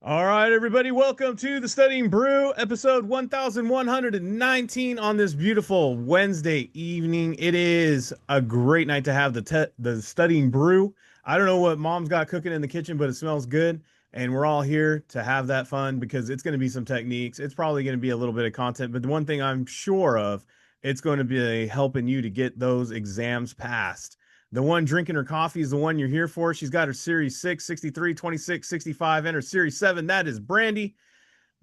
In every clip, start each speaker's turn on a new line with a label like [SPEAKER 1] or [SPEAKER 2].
[SPEAKER 1] All right, everybody, welcome to the Studying Brew, episode 1119 on this beautiful Wednesday evening. It is a great night to have the Studying Brew. I don't know what mom's got cooking in the kitchen, but it smells good, and we're all here to have that fun because it's going to be some techniques. It's probably going to be a little bit of content, but the one thing I'm sure of, it's going to be helping you to get those exams passed. The one drinking her coffee is the one you're here for. She's got her Series 6, 63, 26, 65, and her Series 7. That is Brandy.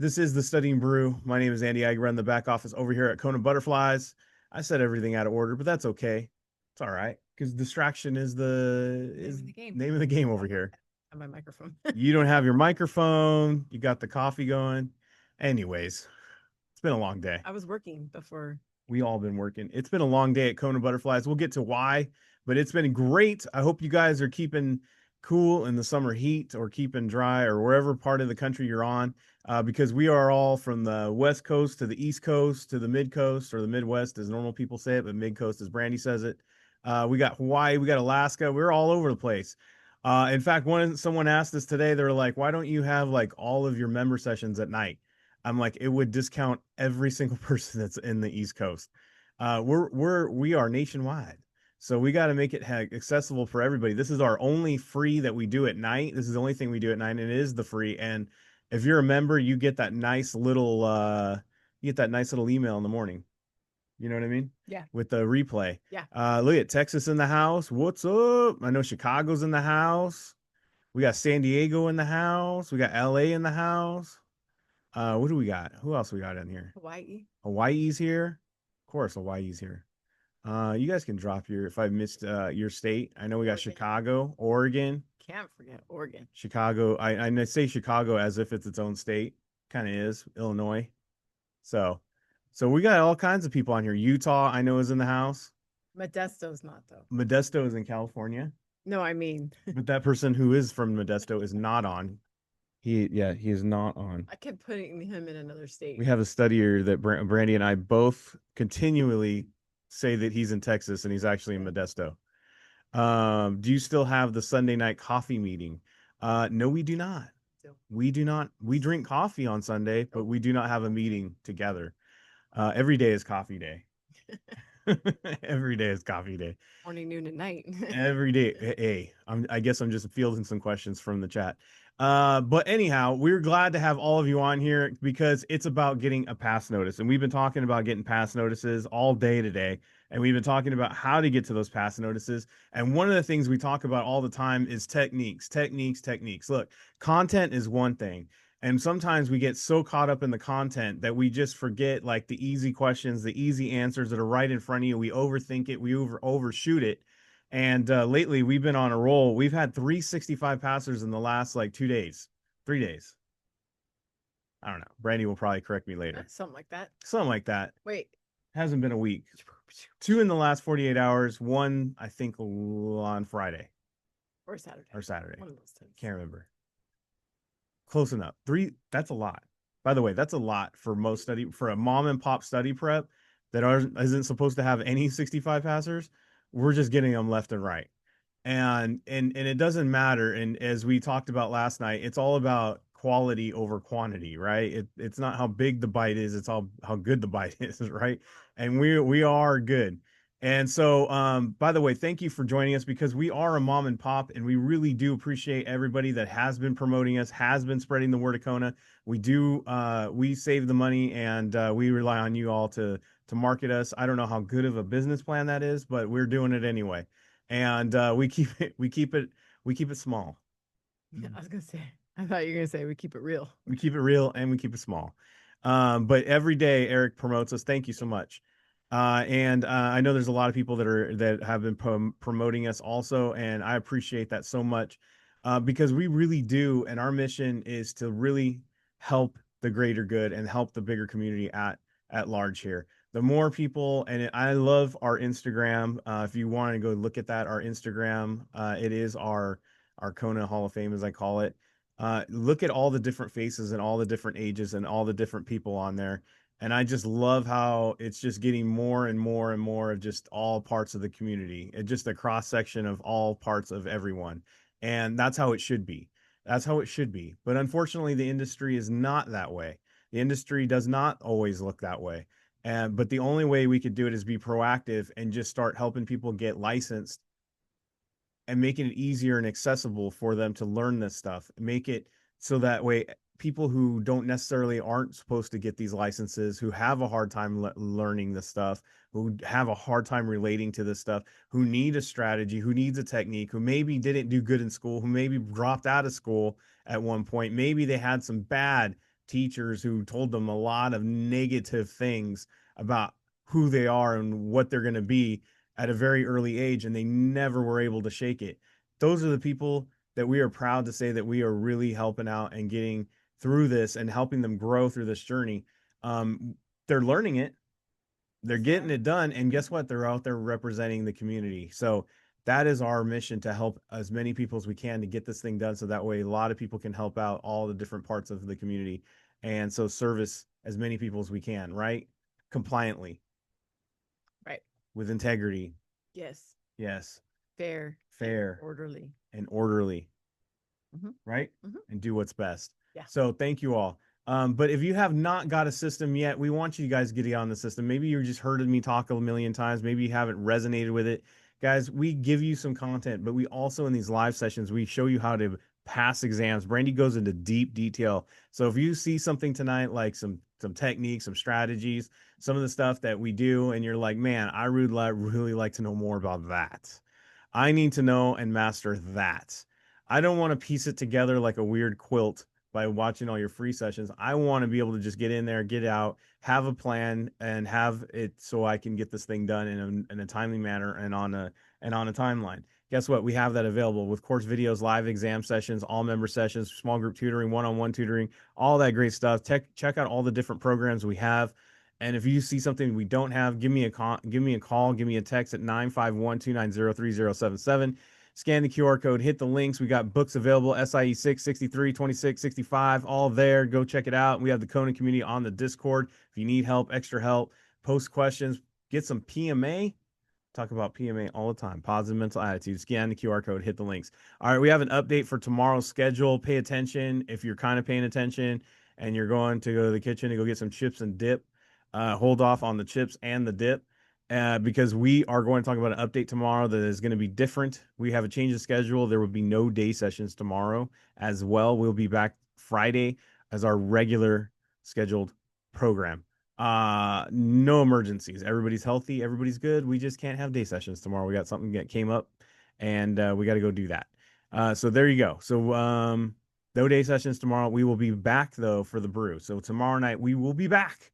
[SPEAKER 1] This is the Studying Brew. My name is Andy. I run the back office over here at KonaButterflyz. I said everything out of order, but that's okay. It's all right because distraction is the name of the game over here.
[SPEAKER 2] On my microphone.
[SPEAKER 1] You don't have your microphone. You got the coffee going. Anyways, it's been a long day.
[SPEAKER 2] I was working before.
[SPEAKER 1] We all been working. It's been a long day at KonaButterflyz. We'll get to why, but it's been great. I hope you guys are keeping cool in the summer heat or keeping dry or wherever part of the country you're on, because we are all from the West Coast to the East Coast to the Mid Coast, or the Midwest as normal people say it, but Mid Coast as Brandy says it. We got Hawaii, we got Alaska. We're all over the place. In fact, someone asked us today, they were like, why don't you have like all of your member sessions at night? I'm like, it would discount every single person that's in the East Coast. We are nationwide, so we got to make it accessible for everybody. This is our only free that we do at night. This is the only thing we do at night, and it is the free. And if you're a member, you get that nice little email in the morning. You know what I mean?
[SPEAKER 2] Yeah.
[SPEAKER 1] With the replay.
[SPEAKER 2] Yeah.
[SPEAKER 1] Look at Texas in the house. What's up? I know Chicago's in the house. We got San Diego in the house. We got LA in the house. What do we got? Who else we got in here?
[SPEAKER 2] Hawaii.
[SPEAKER 1] Hawaii's here. Of course, Hawaii's here. You guys can drop if I missed your state. I know we got Oregon. Chicago, Oregon.
[SPEAKER 2] Can't forget Oregon.
[SPEAKER 1] Chicago. I say Chicago as if it's its own state. Kind of is. Illinois. So we got all kinds of people on here. Utah, I know, is in the house.
[SPEAKER 2] Modesto's not, though.
[SPEAKER 1] Modesto is in California.
[SPEAKER 2] No, I mean.
[SPEAKER 1] But that person who is from Modesto is not on. He is not on.
[SPEAKER 2] I kept putting him in another state.
[SPEAKER 1] We have a studier that Brandy and I both continually say that he's in Texas and he's actually in Modesto. Do you still have the Sunday night coffee meeting? No, we do not. We do not. We drink coffee on Sunday, but we do not have a meeting together. Every day is coffee day. Every day is coffee day.
[SPEAKER 2] Morning, noon, and night.
[SPEAKER 1] Every day. Hey, I guess I'm just fielding some questions from the chat. But anyhow, we're glad to have all of you on here because it's about getting a pass notice. And we've been talking about getting pass notices all day today. And we've been talking about how to get to those pass notices. And one of the things we talk about all the time is techniques. Look, content is one thing. And sometimes we get so caught up in the content that we just forget like the easy questions, the easy answers that are right in front of you. We overthink it. We overshoot it. And lately we've been on a roll. We've had 365 passers in the last like 2 days, 3 days. I don't know. Brandy will probably correct me later.
[SPEAKER 2] Something like that.
[SPEAKER 1] Something like that.
[SPEAKER 2] Wait.
[SPEAKER 1] Hasn't been a week. 2 in the last 48 hours. 1, I think, on Friday.
[SPEAKER 2] Or Saturday.
[SPEAKER 1] One
[SPEAKER 2] of those things.
[SPEAKER 1] Can't remember. Close enough. 3, that's a lot. By the way, that's a lot for a mom and pop study prep that isn't supposed to have any 65 passers. We're just getting them left and right. And it doesn't matter. And as we talked about last night, it's all about quality over quantity, right? It's not how big the bite is, it's all how good the bite is, right? And we are good. And so, by the way, thank you for joining us because we are a mom and pop, and we really do appreciate everybody that has been promoting us, has been spreading the word of Kona. We save the money, and we rely on you all to market us. I don't know how good of a business plan that is, but we're doing it anyway. And we keep it small.
[SPEAKER 2] Yeah, I was gonna say. I thought you were gonna say we keep it real.
[SPEAKER 1] We keep it real and we keep it small. But every day Eric promotes us. Thank you so much. And I know there's a lot of people that have been promoting us also, and I appreciate that so much because we really do, and our mission is to really help the greater good and help the bigger community at large here. The more people, and I love our Instagram. If you want to go look at that, our Instagram, it is our Kona Hall of Fame, as I call it. Look at all the different faces and all the different ages and all the different people on there. And I just love how it's just getting more and more and more of just all parts of the community. It's just a cross section of all parts of everyone. And that's how it should be. That's how it should be. But unfortunately, the industry is not that way. The industry does not always look that way. And but the only way we could do it is be proactive and just start helping people get licensed and making it easier and accessible for them to learn this stuff. Make it so that way people who don't necessarily aren't supposed to get these licenses, who have a hard time learning this stuff, who have a hard time relating to this stuff, who need a strategy, who needs a technique, who maybe didn't do good in school, who maybe dropped out of school at one point, maybe they had some bad teachers who told them a lot of negative things about who they are and what they're going to be at a very early age, and they never were able to shake it. Those are the people that we are proud to say that we are really helping out and getting through this and helping them grow through this journey. Um, they're learning it, they're getting it done, and guess what? They're out there representing the community. So that is our mission, to help as many people as we can to get this thing done, so that way a lot of people can help out all the different parts of the community, and so service as many people as we can, right? Compliantly,
[SPEAKER 2] Right.
[SPEAKER 1] with integrity.
[SPEAKER 2] Yes.
[SPEAKER 1] Yes.
[SPEAKER 2] Fair.
[SPEAKER 1] Fair.
[SPEAKER 2] Orderly.
[SPEAKER 1] And orderly. Right? And do what's best.
[SPEAKER 2] Yeah.
[SPEAKER 1] So thank you all. But if you have not got a system yet, we want you guys to get on the system. Maybe you just heard me talk a million times. Maybe you haven't resonated with it. Guys, we give you some content, but we also, in these live sessions, we show you how to pass exams. Brandy goes into deep detail. So if you see something tonight, like some techniques, some strategies, some of the stuff that we do, and you're like, man, I really like to know more about that. I need to know and master that. I don't want to piece it together like a weird quilt by watching all your free sessions. I want to be able to just get in there, get out, have a plan, and have it so I can get this thing done in a timely manner and on a timeline. Guess what? We have that available with course videos, live exam sessions, all member sessions, small group tutoring, one-on-one tutoring, all that great stuff. Check out all the different programs we have. And if you see something we don't have, give me a call, give me a text at 951-290-3077. Scan the QR code, hit the links. We got books available, SIE 6, 63, 26, 65, all there. Go check it out. We have the Kona community on the Discord. If you need help, extra help, post questions, get some PMA. Talk about PMA all the time. Positive mental attitude. Scan the QR code, hit the links. All right, we have an update for tomorrow's schedule. Pay attention if you're kind of paying attention and you're going to go to the kitchen and go get some chips and dip. Hold off on the chips and the dip. Because we are going to talk about an update tomorrow that is going to be different. We have a change of schedule. There will be no day sessions tomorrow as well. We'll be back Friday as our regular scheduled program. No emergencies. Everybody's healthy. Everybody's good. We just can't have day sessions tomorrow. We got something that came up, and we got to go do that. So there you go. So no day sessions tomorrow. We will be back though for the brew. So tomorrow night we will be back.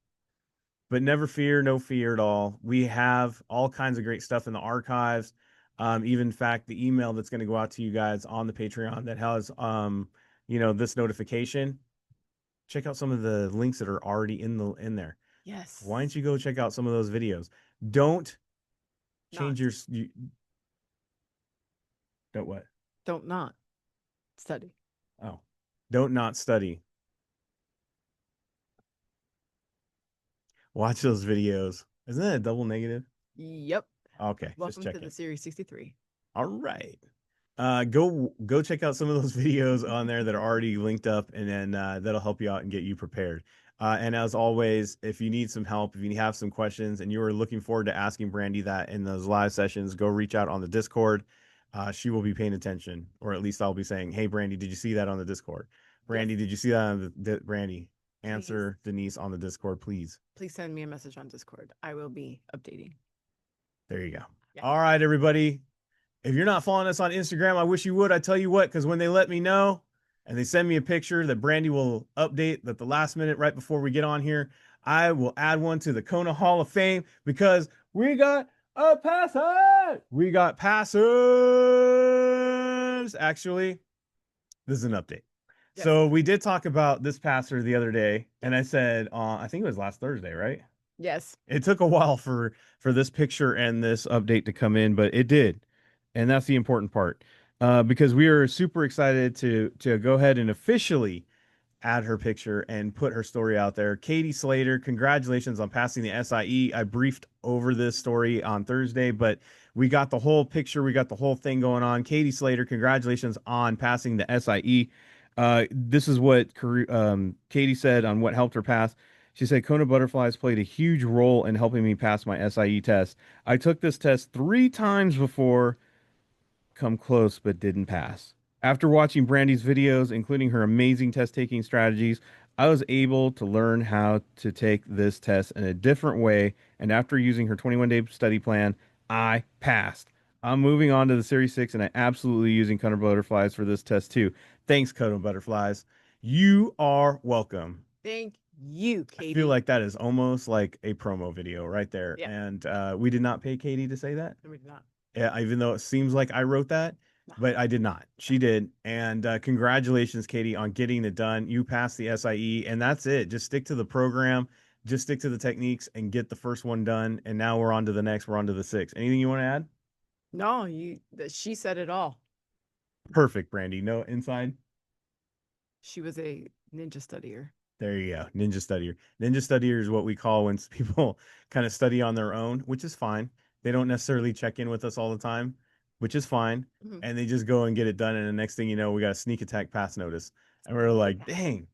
[SPEAKER 1] But never fear, no fear at all. We have all kinds of great stuff in the archives. Even in fact, the email that's going to go out to you guys on the Patreon that has this notification. Check out some of the links that are already in there.
[SPEAKER 2] Yes.
[SPEAKER 1] Why don't you go check out some of those videos? Don't change don't what?
[SPEAKER 2] Don't not study.
[SPEAKER 1] Oh, don't not study. Watch those videos. Isn't that a double negative?
[SPEAKER 2] Yep.
[SPEAKER 1] Okay.
[SPEAKER 2] Welcome
[SPEAKER 1] just
[SPEAKER 2] to the Series 63.
[SPEAKER 1] All right. Go check out some of those videos on there that are already linked up, and then that'll help you out and get you prepared. And as always, if you need some help, if you have some questions and you are looking forward to asking Brandy that in those live sessions, go reach out on the Discord. She will be paying attention, or at least I'll be saying, hey, Brandy, did you see that on the Discord? Brandy,
[SPEAKER 2] Yes.
[SPEAKER 1] Did you see that on Brandy? Answer Denise on the Discord, please.
[SPEAKER 2] Please send me a message on Discord. I will be updating.
[SPEAKER 1] There you go.
[SPEAKER 2] Yeah.
[SPEAKER 1] All right, everybody. If you're not following us on Instagram, I wish you would. I tell you what, because when they let me know and they send me a picture that Brandy will update at the last minute right before we get on here, I will add one to the Kona Hall of Fame because we got a passer. We got passers. Actually, this is an update.
[SPEAKER 2] Yes.
[SPEAKER 1] So we did talk about this passer the other day, and I said, I think it was last Thursday, right?
[SPEAKER 2] Yes.
[SPEAKER 1] It took a while for this picture and this update to come in, but it did. And that's the important part. Because we are super excited to go ahead and officially add her picture and put her story out there. Katie Slater, congratulations on passing the SIE. I briefed over this story on Thursday, but we got the whole picture. We got the whole thing going on. Katie Slater, congratulations on passing the SIE. This is what Katie said on what helped her pass. She said KonaButterflyz played a huge role in helping me pass my SIE test. I took this test 3 times before, come close, but didn't pass. After watching Brandy's videos, including her amazing test taking strategies, I was able to learn how to take this test in a different way. And after using her 21-day study plan, I passed. I'm moving on to the Series 6, and I absolutely using KonaButterflyz for this test too. Thanks, KonaButterflyz. You are welcome.
[SPEAKER 2] Thank you,
[SPEAKER 1] I
[SPEAKER 2] Katie.
[SPEAKER 1] feel like that is almost like a promo video right there.
[SPEAKER 2] Yeah.
[SPEAKER 1] And we did not pay Katie to say that.
[SPEAKER 2] No, we did not.
[SPEAKER 1] Yeah, even though it seems like I wrote that, but I did not. She did. And congratulations, Katie, on getting it done. You passed the SIE, and that's it. Just stick to the program, just stick to the techniques, and get the first one done. And now we're on to the next. We're on to the 6. Anything you want to add?
[SPEAKER 2] No, she said it all.
[SPEAKER 1] Perfect, Brandy. No inside.
[SPEAKER 2] She was a ninja studier.
[SPEAKER 1] There you go. Ninja studier. Ninja studier is what we call when people kind of study on their own, which is fine. They don't necessarily check in with us all the time, which is fine.
[SPEAKER 2] Mhm.
[SPEAKER 1] And they just go and get it done. And the next thing you know, we got a sneak attack pass notice. And we're like, dang,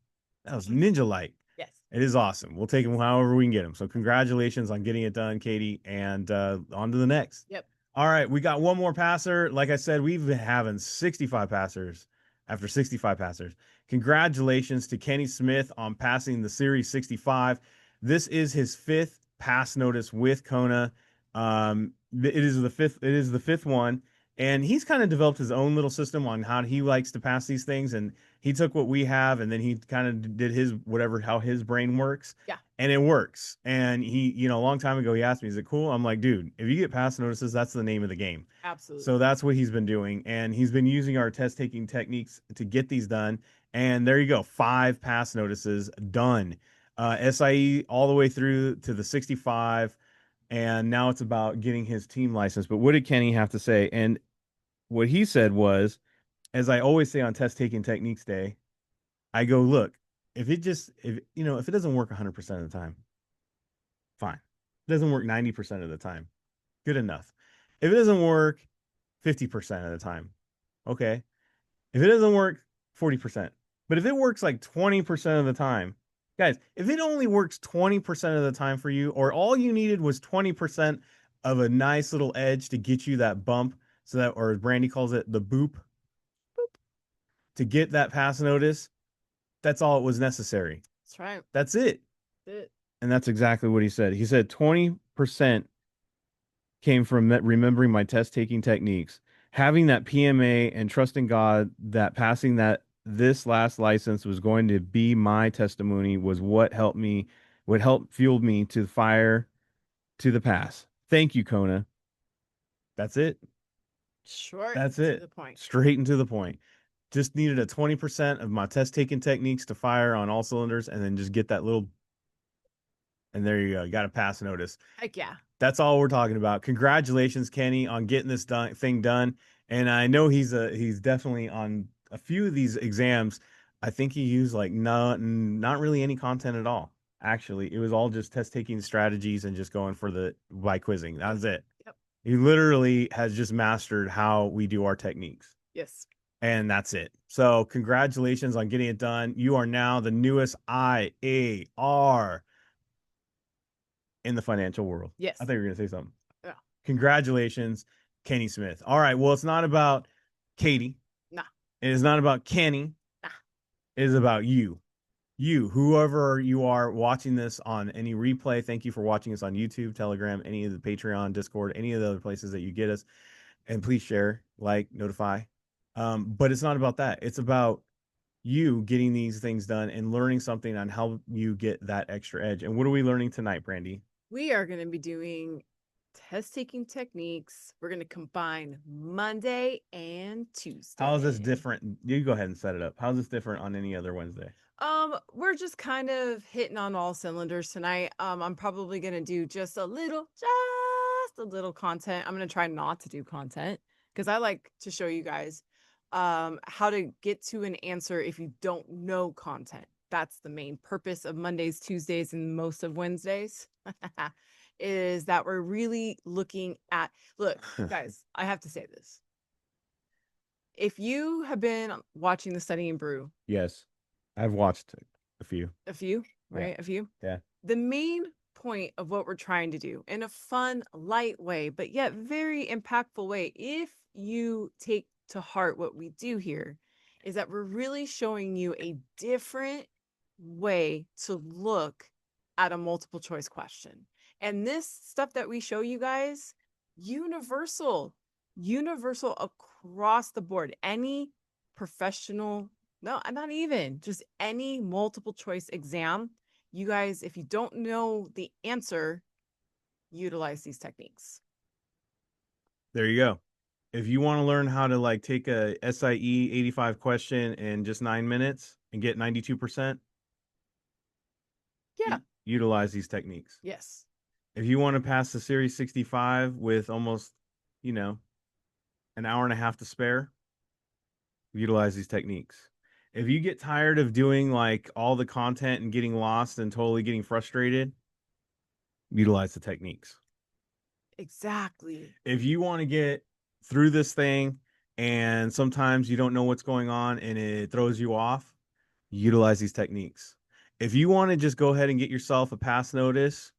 [SPEAKER 1] that was ninja like.
[SPEAKER 2] Yes.
[SPEAKER 1] It is awesome. We'll take them however we can get them. So congratulations on getting it done, Katie. And on to the next.
[SPEAKER 2] Yep.
[SPEAKER 1] All right. We got one more passer. Like I said, we've been having 65 passers after 65 passers. Congratulations to Kenny Smith on passing the Series 65. This is his 5th pass notice with Kona. It is the fifth. It is the 5th one, and he's kind of developed his own little system on how he likes to pass these things. And he took what we have, and then he kind of did his whatever how his brain works.
[SPEAKER 2] Yeah.
[SPEAKER 1] And it works. And he, a long time ago, he asked me, "Is it cool?" I'm like, "Dude, if you get pass notices, that's the name of the game."
[SPEAKER 2] Absolutely.
[SPEAKER 1] So that's what he's been doing, and he's been using our test taking techniques to get these done. And there you go, 5 pass notices done. SIE all the way through to the 65, and now it's about getting his team license. But what did Kenny have to say? And what he said was, as I always say on test taking techniques day, I go, look, if it doesn't work 100% of the time, fine. If it doesn't work 90% of the time, good enough. If it doesn't work 50% of the time, okay. If it doesn't work 40%, but if it works like 20% of the time, guys, if it only works 20% of the time for you, or all you needed was 20% of a nice little edge to get you that bump, so that, or as Brandy calls it, the boop, to get that pass notice, that's all it was necessary.
[SPEAKER 2] That's right.
[SPEAKER 1] That's it.
[SPEAKER 2] That's it.
[SPEAKER 1] And that's exactly what he said. He said 20% came from remembering my test taking techniques, having that PMA, and trusting God that passing this last license was going to be my testimony was what helped fueled me to fire to the pass. Thank you, Kona. That's it.
[SPEAKER 2] Short.
[SPEAKER 1] That's
[SPEAKER 2] to
[SPEAKER 1] it.
[SPEAKER 2] the point.
[SPEAKER 1] Straight and to the point. Just needed a 20% of my test taking techniques to fire on all cylinders, and then just get that little, and there you go. You got a pass notice.
[SPEAKER 2] Heck yeah.
[SPEAKER 1] That's all we're talking about. Congratulations, Kenny, on getting this thing done. And I know he's definitely on a few of these exams. I think he used like not really any content at all. Actually, it was all just test taking strategies and just going for the by quizzing. That was it.
[SPEAKER 2] Yep.
[SPEAKER 1] He literally has just mastered how we do our techniques.
[SPEAKER 2] Yes.
[SPEAKER 1] And that's it. So congratulations on getting it done. You are now the newest IAR in the financial world.
[SPEAKER 2] Yes.
[SPEAKER 1] I thought you were going to say something.
[SPEAKER 2] Yeah.
[SPEAKER 1] Congratulations, Kenny Smith. All right. Well, it's not about Katie.
[SPEAKER 2] Nah.
[SPEAKER 1] It is not about Kenny.
[SPEAKER 2] Nah.
[SPEAKER 1] It is about you. You, whoever you are watching this on any replay, thank you for watching us on YouTube, Telegram, any of the Patreon, Discord, any of the other places that you get us. And please share, like, notify. But it's not about that. It's about you getting these things done and learning something on how you get that extra edge. And what are we learning tonight, Brandy?
[SPEAKER 2] We are going to be doing test taking techniques. We're going to combine Monday and Tuesday.
[SPEAKER 1] How is this different? You go ahead and set it up. How is this different on any other Wednesday?
[SPEAKER 2] We're just kind of hitting on all cylinders tonight. I'm probably going to do just a little content. I'm going to try not to do content because I like to show you guys how to get to an answer if you don't know content. That's the main purpose of Mondays, Tuesdays, and most of Wednesdays. Is that we're really looking at, look, guys, I have to say this. If you have been watching the Study and Brew,
[SPEAKER 1] Yes. I've watched a few.
[SPEAKER 2] a few,
[SPEAKER 1] Yeah.
[SPEAKER 2] right? A few.
[SPEAKER 1] Yeah.
[SPEAKER 2] The main point of what we're trying to do in a fun, light way, but yet very impactful way, if you take to heart what we do here, is that we're really showing you a different way to look at a multiple choice question. And this stuff that we show you guys, universal, universal across the board. Any professional, no, not even, just any multiple choice exam, you guys, if you don't know the answer, utilize these techniques.
[SPEAKER 1] There you go. If you want to learn how to like take a SIE 85 question in just 9 minutes and get 92%,
[SPEAKER 2] Yeah.
[SPEAKER 1] utilize these techniques.
[SPEAKER 2] Yes.
[SPEAKER 1] If you want to pass the Series 65 with almost, you know, an hour and a half to spare, utilize these techniques. If you get tired of doing like all the content and getting lost and totally getting frustrated, utilize the techniques.
[SPEAKER 2] Exactly.
[SPEAKER 1] If you want to get through this thing and sometimes you don't know what's going on and it throws you off, utilize these techniques. If you want to just go ahead and get yourself a pass notice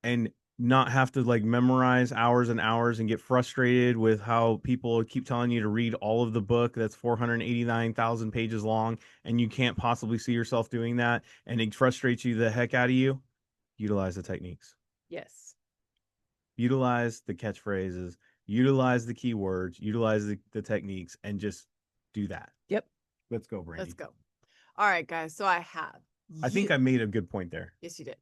[SPEAKER 1] and not have to like memorize hours and hours and get frustrated with how people keep telling you to read all of the book that's 489,000 pages long and you can't possibly see yourself doing that and it frustrates you the heck out of you, utilize the techniques.
[SPEAKER 2] Yes.
[SPEAKER 1] Utilize the catchphrases, utilize the keywords, utilize the techniques, and just do that.
[SPEAKER 2] Yep.
[SPEAKER 1] Let's go, Brandy.
[SPEAKER 2] Let's go. All right, guys. So I have.
[SPEAKER 1] I think I made a good point there.
[SPEAKER 2] Yes, you did.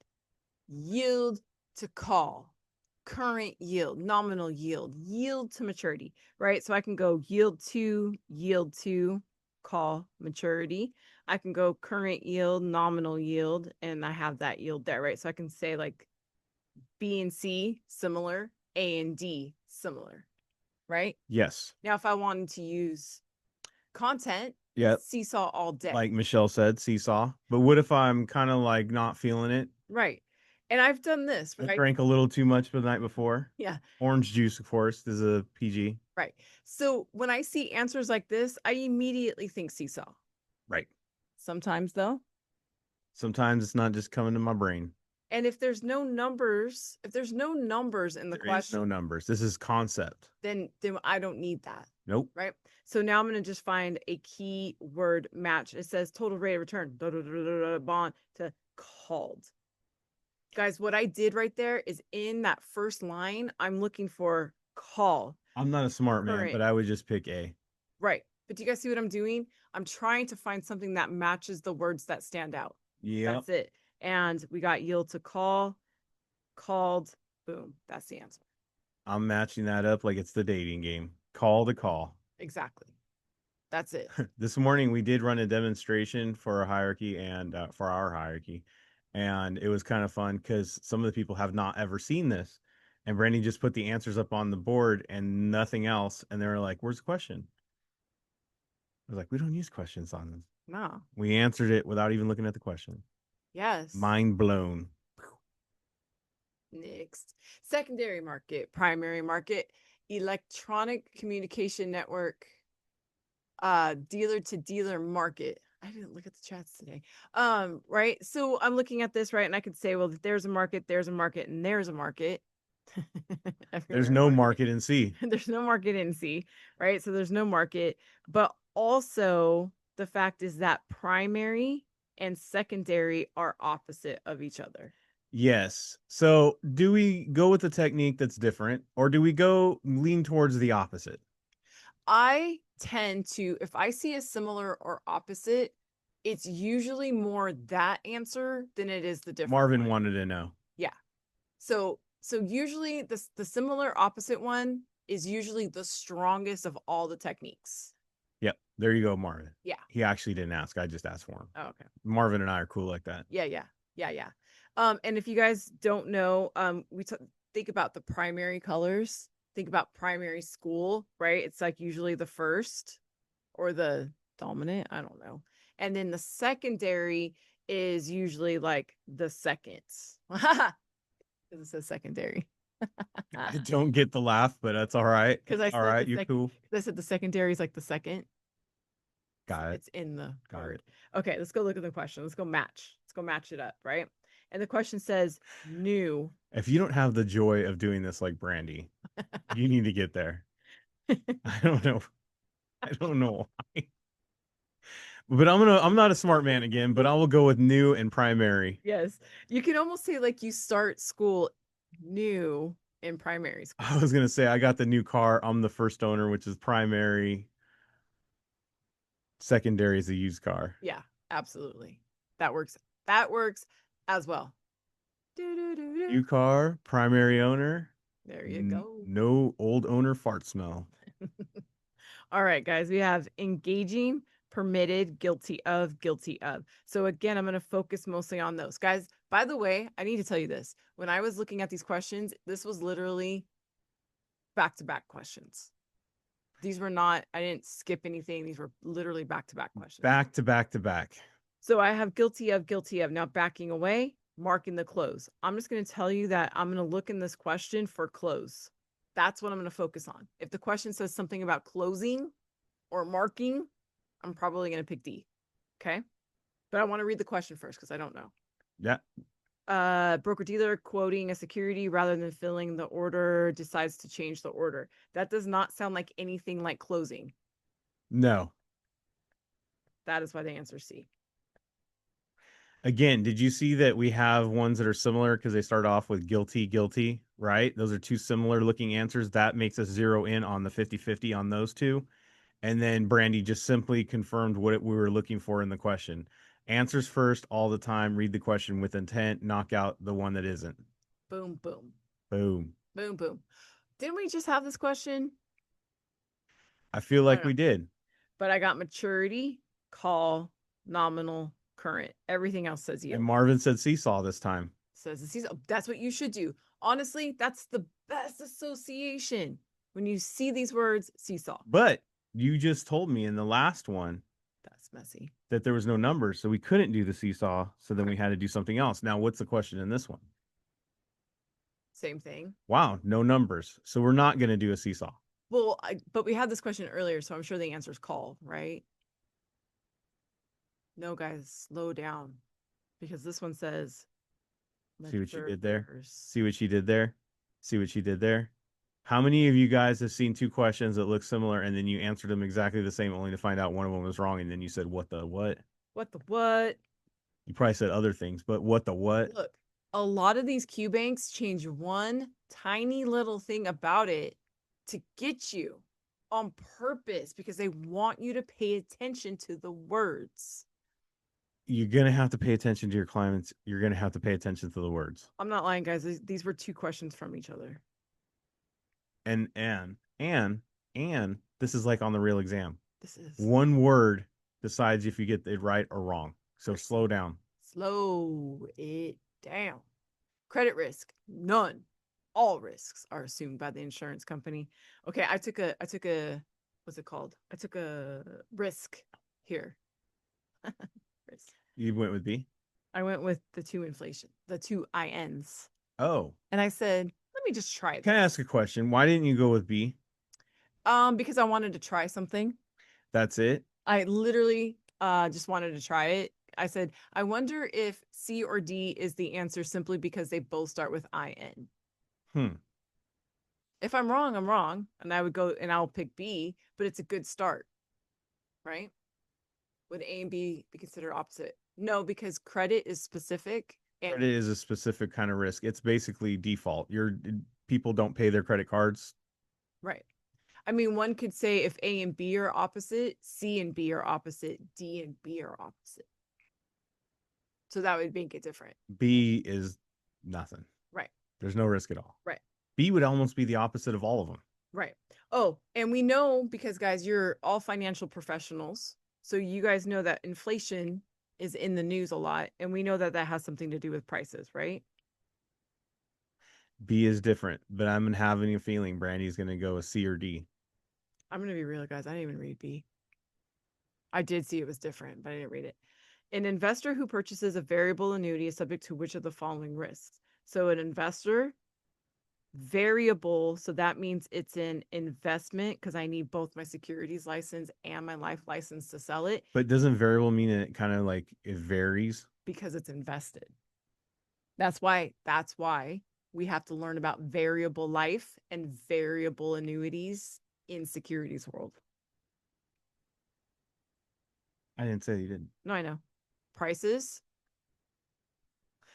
[SPEAKER 2] Yield to call, current yield, nominal yield, yield to maturity, right? So I can go yield to, call, maturity. I can go current yield, nominal yield, and I have that yield there, right? So I can say like B and C similar, A and D similar, right?
[SPEAKER 1] Yes.
[SPEAKER 2] Now, if I wanted to use content,
[SPEAKER 1] Yep.
[SPEAKER 2] seesaw all day.
[SPEAKER 1] Like Michelle said, seesaw. But what if I'm kind of like not feeling it?
[SPEAKER 2] Right. And I've done this,
[SPEAKER 1] I
[SPEAKER 2] right?
[SPEAKER 1] drank a little too much the night before.
[SPEAKER 2] Yeah.
[SPEAKER 1] Orange juice, of course, is a PG.
[SPEAKER 2] Right. So when I see answers like this, I immediately think seesaw.
[SPEAKER 1] Right.
[SPEAKER 2] Sometimes though.
[SPEAKER 1] Sometimes it's not just coming to my brain.
[SPEAKER 2] And if there's no numbers, in the
[SPEAKER 1] There is
[SPEAKER 2] question,
[SPEAKER 1] no numbers. This is concept.
[SPEAKER 2] then I don't need that.
[SPEAKER 1] Nope.
[SPEAKER 2] Right. So now I'm going to just find a key word match. It says total rate of return, bond to called. Guys, what I did right there is in that first line, I'm looking for call.
[SPEAKER 1] I'm not a smart man,
[SPEAKER 2] Current.
[SPEAKER 1] but I would just pick A.
[SPEAKER 2] Right. But do you guys see what I'm doing? I'm trying to find something that matches the words that stand out.
[SPEAKER 1] Yeah.
[SPEAKER 2] That's it. And we got yield to call, called, boom. That's the answer.
[SPEAKER 1] I'm matching that up like it's the dating game. Call to call.
[SPEAKER 2] Exactly. That's it.
[SPEAKER 1] This morning we did run a demonstration for a hierarchy and for our hierarchy. And it was kind of fun because some of the people have not ever seen this. And Brandy just put the answers up on the board and nothing else. And they were like, where's the question? I was like, we don't use questions on them.
[SPEAKER 2] No.
[SPEAKER 1] We answered it without even looking at the question.
[SPEAKER 2] Yes.
[SPEAKER 1] Mind blown.
[SPEAKER 2] Next. Secondary market, primary market, electronic communication network, dealer to dealer market. I didn't look at the chats today. Right. So I'm looking at this, right? And I could say, well, there's a market, and there's a market.
[SPEAKER 1] There's no market in C.
[SPEAKER 2] There's no market in C, right? So there's no market, but also the fact is that primary and secondary are opposite of each other.
[SPEAKER 1] Yes. So do we go with the technique that's different or do we go lean towards the opposite?
[SPEAKER 2] I tend to, if I see a similar or opposite, it's usually more that answer than it is the different
[SPEAKER 1] Marvin
[SPEAKER 2] one.
[SPEAKER 1] wanted to know.
[SPEAKER 2] Yeah. So usually the similar opposite one is usually the strongest of all the techniques.
[SPEAKER 1] Yep. There you go, Marvin.
[SPEAKER 2] Yeah.
[SPEAKER 1] He actually didn't ask. I just asked for him.
[SPEAKER 2] Oh, okay.
[SPEAKER 1] Marvin and I are cool like that.
[SPEAKER 2] Yeah. And if you guys don't know, we think about the primary colors. Think about primary school, right? It's like usually the first or the dominant. I don't know. And then the secondary is usually like the second. Because it says secondary.
[SPEAKER 1] I don't get the laugh, but that's all right.
[SPEAKER 2] Because I
[SPEAKER 1] All
[SPEAKER 2] said
[SPEAKER 1] right, you're cool.
[SPEAKER 2] I said the secondary is like the second.
[SPEAKER 1] Got it.
[SPEAKER 2] It's in the
[SPEAKER 1] Got
[SPEAKER 2] word.
[SPEAKER 1] it.
[SPEAKER 2] Okay, let's go look at the question. Let's go match. Let's go match it up, right? And the question says new.
[SPEAKER 1] If you don't have the joy of doing this like Brandy, you need to get there. I don't know. I don't know why. But I'm not a smart man again, but I will go with new and primary.
[SPEAKER 2] Yes. You can almost say like you start school new in primary school.
[SPEAKER 1] I was gonna say I got the new car. I'm the first owner, which is primary. Secondary is a used car.
[SPEAKER 2] Yeah, absolutely. That works. That works as well.
[SPEAKER 1] New car, primary owner.
[SPEAKER 2] There you go.
[SPEAKER 1] No old owner fart smell.
[SPEAKER 2] All right, guys, we have engaging, permitted, guilty of, guilty of. So again, I'm going to focus mostly on those. Guys, by the way, I need to tell you this. When I was looking at these questions, this was literally back-to-back questions. These were not, I didn't skip anything. These were literally back-to-back questions.
[SPEAKER 1] Back to back to back.
[SPEAKER 2] So I have guilty of, guilty of. Now backing away, marking the close. I'm just going to tell you that I'm going to look in this question for close. That's what I'm going to focus on. If the question says something about closing or marking, I'm probably going to pick D. Okay. But I want to read the question first because I don't know.
[SPEAKER 1] Yeah.
[SPEAKER 2] Broker dealer quoting a security rather than filling the order decides to change the order. That does not sound like anything like closing.
[SPEAKER 1] No.
[SPEAKER 2] That is why the answer is C.
[SPEAKER 1] Again, did you see that we have ones that are similar because they start off with guilty, guilty, right? Those are two similar looking answers. That makes us zero in on the 50-50 on those two. And then Brandy just simply confirmed what we were looking for in the question. Answers first all the time, read the question with intent, knock out the one that isn't.
[SPEAKER 2] Boom, boom.
[SPEAKER 1] Boom.
[SPEAKER 2] Boom, boom. Didn't we just have this question?
[SPEAKER 1] I feel
[SPEAKER 2] I
[SPEAKER 1] like
[SPEAKER 2] don't
[SPEAKER 1] we
[SPEAKER 2] know.
[SPEAKER 1] did.
[SPEAKER 2] But I got maturity, call, nominal, current. Everything else says
[SPEAKER 1] And
[SPEAKER 2] yield.
[SPEAKER 1] Marvin said seesaw this time.
[SPEAKER 2] Says the season. That's what you should do. Honestly, that's the best association. When you see these words, seesaw.
[SPEAKER 1] But you just told me in the last one
[SPEAKER 2] That's messy.
[SPEAKER 1] that there was no numbers, so we couldn't do the seesaw. So then we had to do something else. Now, what's the question in this one?
[SPEAKER 2] Same thing.
[SPEAKER 1] Wow, no numbers. So we're not going to do a seesaw.
[SPEAKER 2] Well, but we had this question earlier, so I'm sure the answer is call, right? No, guys, slow down. Because this one says
[SPEAKER 1] See what you did there?
[SPEAKER 2] matures.
[SPEAKER 1] See what you did there? See what you did there? How many of you guys have seen two questions that look similar and then you answered them exactly the same only to find out one of them was wrong and then you said, what the what?
[SPEAKER 2] What the what?
[SPEAKER 1] You probably said other things, but what the what?
[SPEAKER 2] Look, a lot of these Q banks change one tiny little thing about it to get you on purpose because they want you to pay attention to the words.
[SPEAKER 1] You're going to have to pay attention to your clients. You're going to have to pay attention to the words.
[SPEAKER 2] I'm not lying, guys. These were two questions from each other.
[SPEAKER 1] And this is like on the real exam.
[SPEAKER 2] This is
[SPEAKER 1] One word decides if you get it right or wrong. So slow down.
[SPEAKER 2] slow it down. Credit risk, none. All risks are assumed by the insurance company. Okay, I took a what's it called? I took a risk here. Risk.
[SPEAKER 1] You went with B?
[SPEAKER 2] I went with the two INs.
[SPEAKER 1] Oh.
[SPEAKER 2] And I said, let me just try it.
[SPEAKER 1] Can I ask a question? Why didn't you go with B?
[SPEAKER 2] Because I wanted to try something.
[SPEAKER 1] That's it?
[SPEAKER 2] I literally just wanted to try it. I said, I wonder if C or D is the answer simply because they both start with IN. If I'm wrong, I'm wrong. And I would go and I'll pick B, but it's a good start. Right? Would A and B be considered opposite? No, because credit is specific. And
[SPEAKER 1] Credit is a specific kind of risk. It's basically default. People don't pay their credit cards.
[SPEAKER 2] right. I mean, one could say if A and B are opposite, C and B are opposite, D and B are opposite. So that would make it different.
[SPEAKER 1] B is nothing.
[SPEAKER 2] Right.
[SPEAKER 1] There's no risk at all.
[SPEAKER 2] Right.
[SPEAKER 1] B would almost be the opposite of all of them.
[SPEAKER 2] Right. Oh, and we know because, guys, you're all financial professionals. So you guys know that inflation is in the news a lot. And we know that that has something to do with prices, right?
[SPEAKER 1] B is different, but I'm having a feeling Brandy's going to go with C or D.
[SPEAKER 2] I'm going to be real, guys. I didn't even read B. I did see it was different, but I didn't read it. An investor who purchases a variable annuity is subject to which of the following risks? So an investor Variable, so that means it's an investment because I need both my securities license and my life license to sell it
[SPEAKER 1] But doesn't variable mean it kind of like it varies?
[SPEAKER 2] because it's invested. That's why we have to learn about variable life and variable annuities in securities world.
[SPEAKER 1] I didn't say you didn't.
[SPEAKER 2] No, I know. Prices,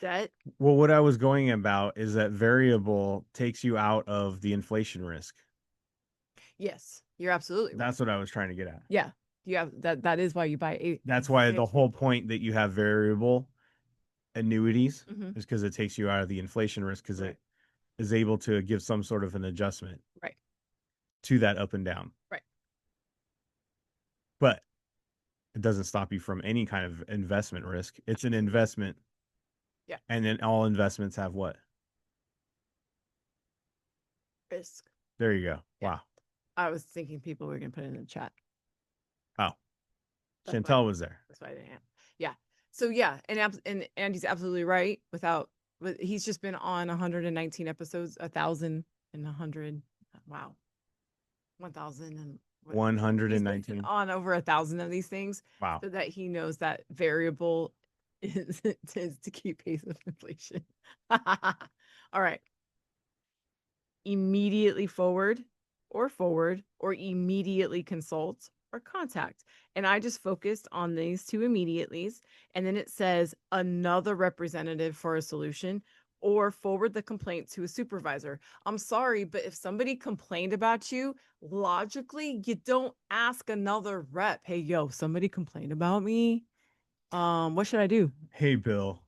[SPEAKER 2] debt.
[SPEAKER 1] Well, what I was going about is that variable takes you out of the inflation risk.
[SPEAKER 2] Yes, you're absolutely right.
[SPEAKER 1] That's what I was trying to get at.
[SPEAKER 2] Yeah, you have that is why you buy a
[SPEAKER 1] That's why the whole point that you have variable annuities
[SPEAKER 2] Mhm.
[SPEAKER 1] is because it takes you out of the inflation risk because
[SPEAKER 2] Right.
[SPEAKER 1] it is able to give some sort of an adjustment
[SPEAKER 2] Right.
[SPEAKER 1] to that up and down.
[SPEAKER 2] Right.
[SPEAKER 1] But it doesn't stop you from any kind of investment risk. It's an investment.
[SPEAKER 2] Yeah.
[SPEAKER 1] And then all investments have what?
[SPEAKER 2] Risk.
[SPEAKER 1] There you go.
[SPEAKER 2] Yeah.
[SPEAKER 1] Wow.
[SPEAKER 2] I was thinking people were gonna put it in the chat.
[SPEAKER 1] Oh,
[SPEAKER 2] That's why,
[SPEAKER 1] Chantel was there.
[SPEAKER 2] that's why I didn't. Yeah. So yeah, and Andy's absolutely right. He's just been on 119 episodes, 1,100. Wow, 1,000 and he's been
[SPEAKER 1] 119.
[SPEAKER 2] on over 1,000 of these things,
[SPEAKER 1] Wow.
[SPEAKER 2] so that he knows that variable is to keep pace with inflation. All right. Immediately forward, or immediately consult or contact. And I just focused on these two immediatelys. And then it says another representative for a solution or forward the complaint to a supervisor. I'm sorry, but if somebody complained about you, logically, you don't ask another rep, hey, yo, somebody complained about me. What should I do?
[SPEAKER 1] Hey, Bill,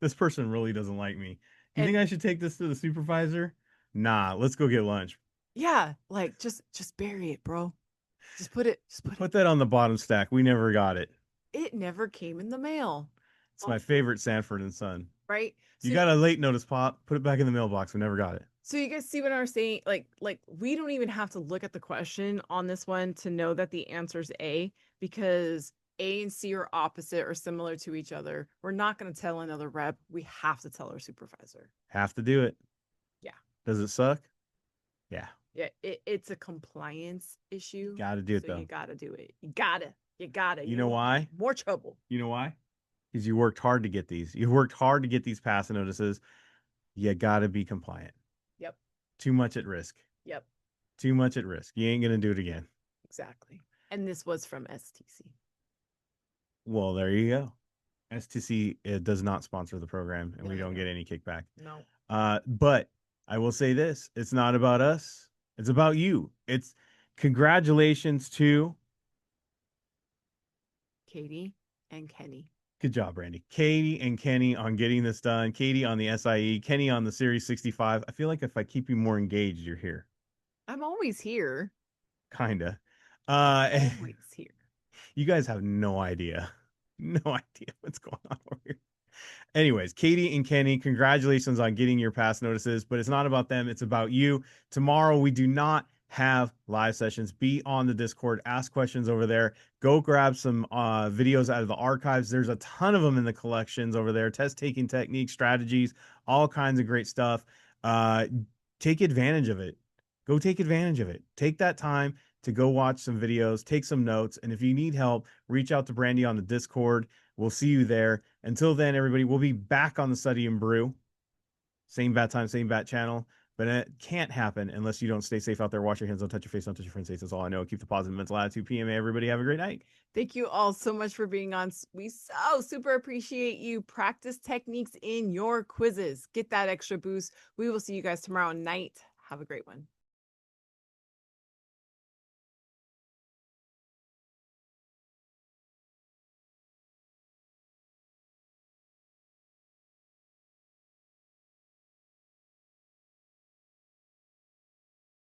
[SPEAKER 1] this person really doesn't like me. You
[SPEAKER 2] And
[SPEAKER 1] think I should take this to the supervisor? Nah, let's go get lunch.
[SPEAKER 2] yeah, like just bury it, bro. Just put it.
[SPEAKER 1] Put that on the bottom stack. We never got it.
[SPEAKER 2] It never came in the mail.
[SPEAKER 1] It's my favorite Sanford and Son.
[SPEAKER 2] Right?
[SPEAKER 1] You
[SPEAKER 2] So
[SPEAKER 1] got a late notice, Pop. Put it back in the mailbox. We never got it.
[SPEAKER 2] so you guys see what I'm saying? Like we don't even have to look at the question on this one to know that the answer is A, because A and C are opposite or similar to each other. We're not going to tell another rep. We have to tell our supervisor.
[SPEAKER 1] Have to do it.
[SPEAKER 2] Yeah.
[SPEAKER 1] Does it suck? Yeah.
[SPEAKER 2] Yeah, it's a compliance issue.
[SPEAKER 1] Got to do it
[SPEAKER 2] So
[SPEAKER 1] though.
[SPEAKER 2] you got to do it. You got to.
[SPEAKER 1] You know why?
[SPEAKER 2] More trouble.
[SPEAKER 1] You know why? Because you worked hard to get these. You worked hard to get these pass notices. You got to be compliant.
[SPEAKER 2] Yep.
[SPEAKER 1] Too much at risk.
[SPEAKER 2] Yep.
[SPEAKER 1] Too much at risk. You ain't going to do it again.
[SPEAKER 2] Exactly. And this was from STC.
[SPEAKER 1] Well, there you go. STC does not sponsor the program, and
[SPEAKER 2] No,
[SPEAKER 1] we don't
[SPEAKER 2] no.
[SPEAKER 1] get any kickback.
[SPEAKER 2] No.
[SPEAKER 1] But I will say this: it's not about us. It's about you. It's congratulations to
[SPEAKER 2] Katie and Kenny.
[SPEAKER 1] good job, Brandy. Katie and Kenny on getting this done. Katie on the SIE, Kenny on the Series 65. I feel like if I keep you more engaged, you're here.
[SPEAKER 2] I'm always here.
[SPEAKER 1] Kinda.
[SPEAKER 2] Always here.
[SPEAKER 1] You guys have no idea. No idea what's going on over here. Anyways, Katie and Kenny, congratulations on getting your pass notices, but it's not about them. It's about you. Tomorrow, we do not have live sessions. Be on the Discord, ask questions over there. Go grab some videos out of the archives. There's a ton of them in the collections over there. Test taking techniques, strategies, all kinds of great stuff. Take advantage of it. Go take advantage of it. Take that time to go watch some videos, take some notes. And if you need help, reach out to Brandy on the Discord. We'll see you there. Until then, everybody, we'll be back on the Study and Brew. Same bat time, same bat channel. But it can't happen unless you don't stay safe out there. Wash your hands, don't touch your face, don't touch your friend's face. That's all I know. Keep the positive mental attitude. PMA, everybody. Have a great night.
[SPEAKER 2] Thank you all so much for being on. We so super appreciate you. Practice techniques in your quizzes. Get that extra boost. We will see you guys tomorrow night. Have a great one.